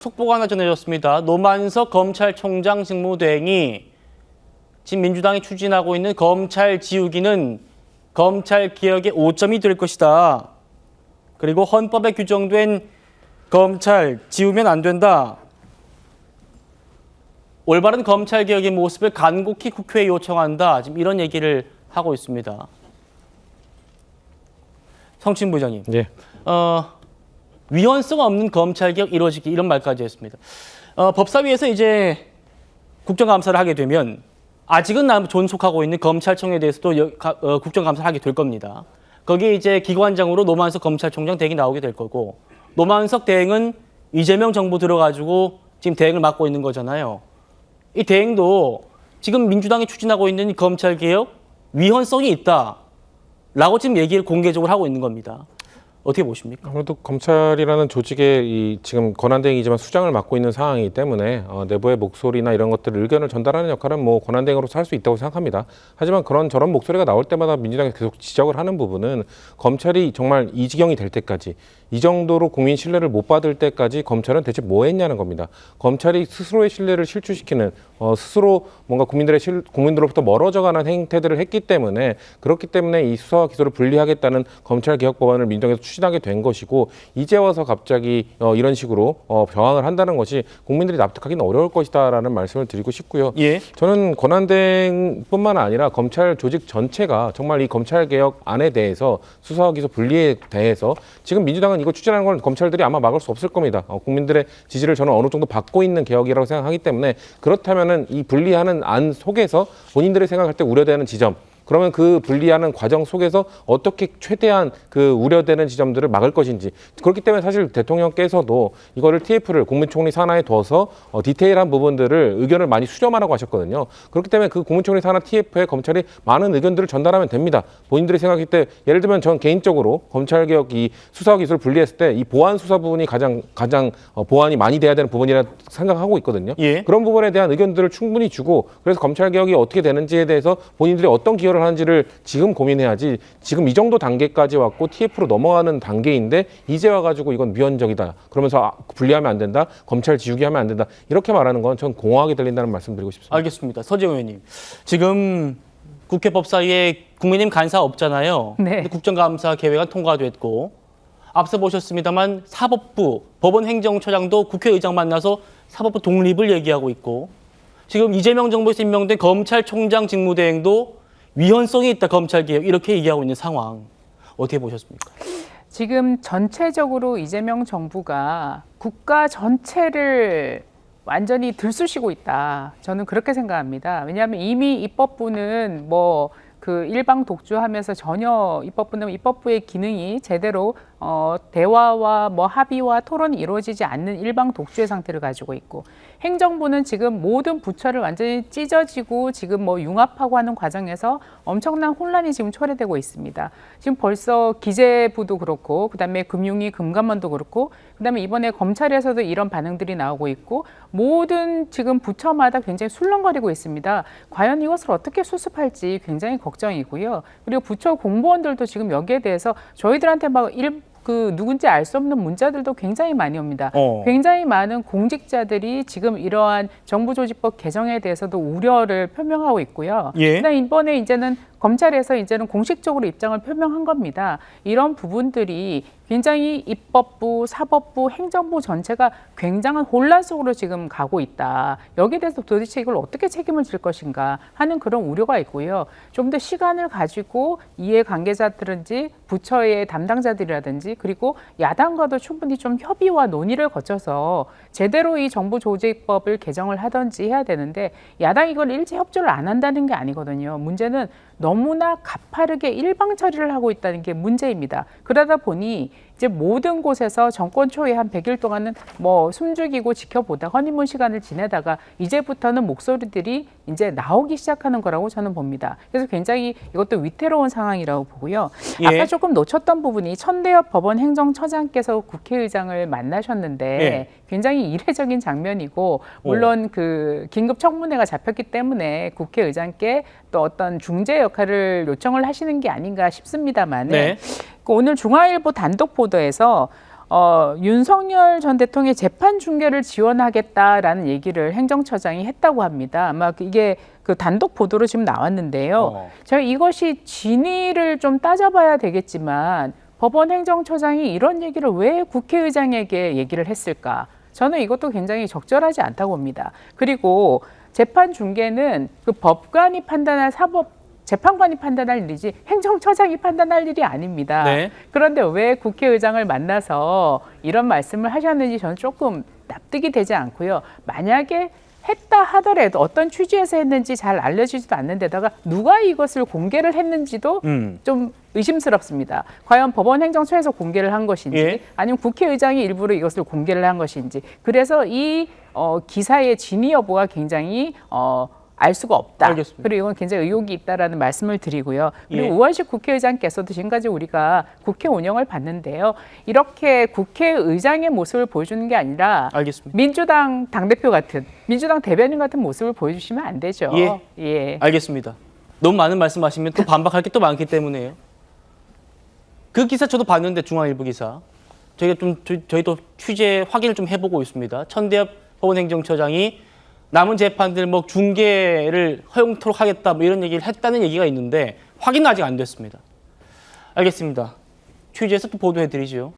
속보가 하나 전해졌습니다. 노만석 검찰총장 직무대행이 지금 민주당이 추진하고 있는 검찰 지우기는 검찰 개혁의 오점이 될 것이다. 그리고 헌법에 규정된 검찰 지우면 안 된다. 올바른 검찰 개혁의 모습을 간곡히 국회에 요청한다. 지금 이런 얘기를 하고 있습니다. 성신 부장님. 예. 위헌성 없는 검찰 개혁 이루어지기 이런 말까지 했습니다. 법사위에서 이제 국정감사를 하게 되면 아직은 존속하고 있는 검찰청에 대해서도 국정감사를 하게 될 겁니다. 거기에 이제 기관장으로 노만석 검찰총장 대행이 나오게 될 거고, 노만석 대행은 이재명 정부 들어가지고 지금 대행을 맡고 있는 거잖아요. 이 대행도 지금 민주당이 추진하고 있는 검찰 개혁 위헌성이 있다라고 지금 얘기를 공개적으로 하고 있는 겁니다. 어떻게 보십니까? 아무래도 검찰이라는 조직의 지금 권한대행이지만 수장을 맡고 있는 상황이기 때문에 내부의 목소리나 이런 것들 의견을 전달하는 역할은 뭐 권한대행으로서 할 수 있다고 생각합니다. 하지만 저런 목소리가 나올 때마다 민주당이 계속 지적을 하는 부분은 검찰이 정말 이 지경이 될 때까지, 이 정도로 국민 신뢰를 못 받을 때까지 검찰은 대체 뭐 했냐는 겁니다. 검찰이 스스로의 신뢰를 실추시키는, 스스로 뭔가 국민들로부터 멀어져가는 행태들을 했기 때문에, 그렇기 때문에 이 수사와 기소를 분리하겠다는 검찰 개혁 법안을 민주당에서 추진하게 된 것이고, 이제 와서 갑자기 이런 식으로 저항을 한다는 것이 국민들이 납득하기는 어려울 것이다라는 말씀을 드리고 싶고요. 예. 저는 권한대행뿐만 아니라 검찰 조직 전체가 정말 이 검찰 개혁 안에 대해서 수사와 기소 분리에 대해서 지금 민주당은 이거 추진하는 건 검찰들이 아마 막을 수 없을 겁니다. 국민들의 지지를 저는 어느 정도 받고 있는 개혁이라고 생각하기 때문에, 그렇다면은 이 분리하는 안 속에서 본인들이 생각할 때 우려되는 지점, 그러면 그 분리하는 과정 속에서 어떻게 최대한 그 우려되는 지점들을 막을 것인지, 그렇기 때문에 사실 대통령께서도 이거를 TF를 국무총리 산하에 둬서 디테일한 부분들을 의견을 많이 수렴하라고 하셨거든요. 그렇기 때문에 그 국무총리 산하 TF에 검찰이 많은 의견들을 전달하면 됩니다. 본인들이 생각할 때, 예를 들면 전 개인적으로 검찰개혁 이 수사와 기소를 분리했을 때 이 보안 수사 부분이 가장 보완이 많이 돼야 되는 부분이라 생각하고 있거든요. 예. 그런 부분에 대한 의견들을 충분히 주고, 그래서 검찰개혁이 어떻게 되는지에 대해서 본인들이 어떤 기여를 하는지를 지금 고민해야지, 지금 이 정도 단계까지 왔고 TF로 넘어가는 단계인데 이제 와가지고 이건 위헌적이다, 그러면서 분리하면 안 된다, 검찰 지우기 하면 안 된다, 이렇게 말하는 건 전 공허하게 들린다는 말씀 드리고 싶습니다. 알겠습니다. 서재원 의원님. 지금 국회 법사위에 국민의힘 간사 없잖아요. 네. 근데 국정감사 계획안 통과됐고, 앞서 보셨습니다만 사법부, 법원행정처장도 국회의장 만나서 사법부 독립을 얘기하고 있고, 지금 이재명 정부에서 임명된 검찰총장 직무대행도 위헌성이 있다, 검찰개혁, 이렇게 얘기하고 있는 상황. 어떻게 보셨습니까? 지금 전체적으로 이재명 정부가 국가 전체를 완전히 들쑤시고 있다. 저는 그렇게 생각합니다. 왜냐하면 이미 입법부는 그 일방 독주하면서 전혀 입법부의 기능이 제대로 대화와 합의와 토론이 이루어지지 않는 일방 독주의 상태를 가지고 있고, 행정부는 지금 모든 부처를 완전히 찢어지고 지금 융합하고 하는 과정에서 엄청난 혼란이 지금 초래되고 있습니다. 지금 벌써 기재부도 그렇고, 그다음에 금융위 금감원도 그렇고, 그다음에 이번에 검찰에서도 이런 반응들이 나오고 있고, 모든 지금 부처마다 굉장히 술렁거리고 있습니다. 과연 이것을 어떻게 수습할지 굉장히 걱정이고요. 그리고 부처 공무원들도 지금 여기에 대해서 저희들한테 누군지 알 수 없는 문자들도 굉장히 많이 옵니다. 굉장히 많은 공직자들이 지금 이러한 정부조직법 개정에 대해서도 우려를 표명하고 있고요. 예. 그다음에 이번에 이제는 검찰에서 공식적으로 입장을 표명한 겁니다. 이런 부분들이 굉장히 입법부, 사법부, 행정부 전체가 굉장한 혼란 속으로 지금 가고 있다. 여기에 대해서 도대체 이걸 어떻게 책임을 질 것인가 하는 그런 우려가 있고요. 좀 더 시간을 가지고 이해관계자들인지 부처의 담당자들이라든지, 그리고 야당과도 충분히 좀 협의와 논의를 거쳐서 제대로 이 정부조직법을 개정을 하든지 해야 되는데, 야당이 이걸 일제 협조를 안 한다는 게 아니거든요. 문제는 너무나 가파르게 일방 처리를 하고 있다는 게 문제입니다. 그러다 보니 이제 모든 곳에서 정권 초에 한 100일 동안은 숨죽이고 지켜보다 허니문 시간을 지내다가 이제부터는 목소리들이 이제 나오기 시작하는 거라고 저는 봅니다. 그래서 굉장히 이것도 위태로운 상황이라고 보고요. 예. 아까 조금 놓쳤던 부분이 천대엽 법원 행정처장께서 국회의장을 만나셨는데, 예. 굉장히 이례적인 장면이고, 물론 그 긴급 청문회가 잡혔기 때문에 국회의장께 또 어떤 중재 역할을 요청을 하시는 게 아닌가 싶습니다만, 네. 오늘 중앙일보 단독 보도에서 윤석열 전 대통령의 재판 중계를 지원하겠다라는 얘기를 행정처장이 했다고 합니다. 아마 이게 그 단독 보도로 지금 나왔는데요. 제가 이것이 진위를 좀 따져봐야 되겠지만 법원 행정처장이 이런 얘기를 왜 국회의장에게 얘기를 했을까? 저는 이것도 굉장히 적절하지 않다고 봅니다. 그리고 재판 중계는 그 법관이 판단할 재판관이 판단할 일이지 행정처장이 판단할 일이 아닙니다. 네. 그런데 왜 국회의장을 만나서 이런 말씀을 하셨는지 저는 조금 납득이 되지 않고요. 만약에 했다 하더라도 어떤 취지에서 했는지 잘 알려지지도 않는데다가 누가 이것을 공개를 했는지도 좀 의심스럽습니다. 과연 법원 행정처에서 공개를 한 것인지 예. 아니면 국회의장이 일부러 이것을 공개를 한 것인지 그래서 이 기사의 진위 여부가 굉장히 알 수가 없다. 알겠습니다. 그리고 이건 굉장히 의혹이 있다라는 말씀을 드리고요. 그리고 예. 우원식 국회의장께서도 지금까지 우리가 국회 운영을 봤는데요. 이렇게 국회의장의 모습을 보여주는 게 아니라 알겠습니다. 민주당 당대표 같은 민주당 대변인 같은 모습을 보여주시면 안 되죠. 예. 예. 알겠습니다. 너무 많은 말씀하시면 또 반박할 게 또 많기 때문에요. 그 기사 저도 봤는데 중앙일보 기사. 저희도 취재 확인을 좀 해보고 있습니다. 천대엽 법원행정처장이 남은 재판들 뭐 중계를 허용토록 하겠다 뭐 이런 얘기를 했다는 얘기가 있는데 확인은 아직 안 됐습니다. 알겠습니다. 취재해서 또 보도해 드리죠.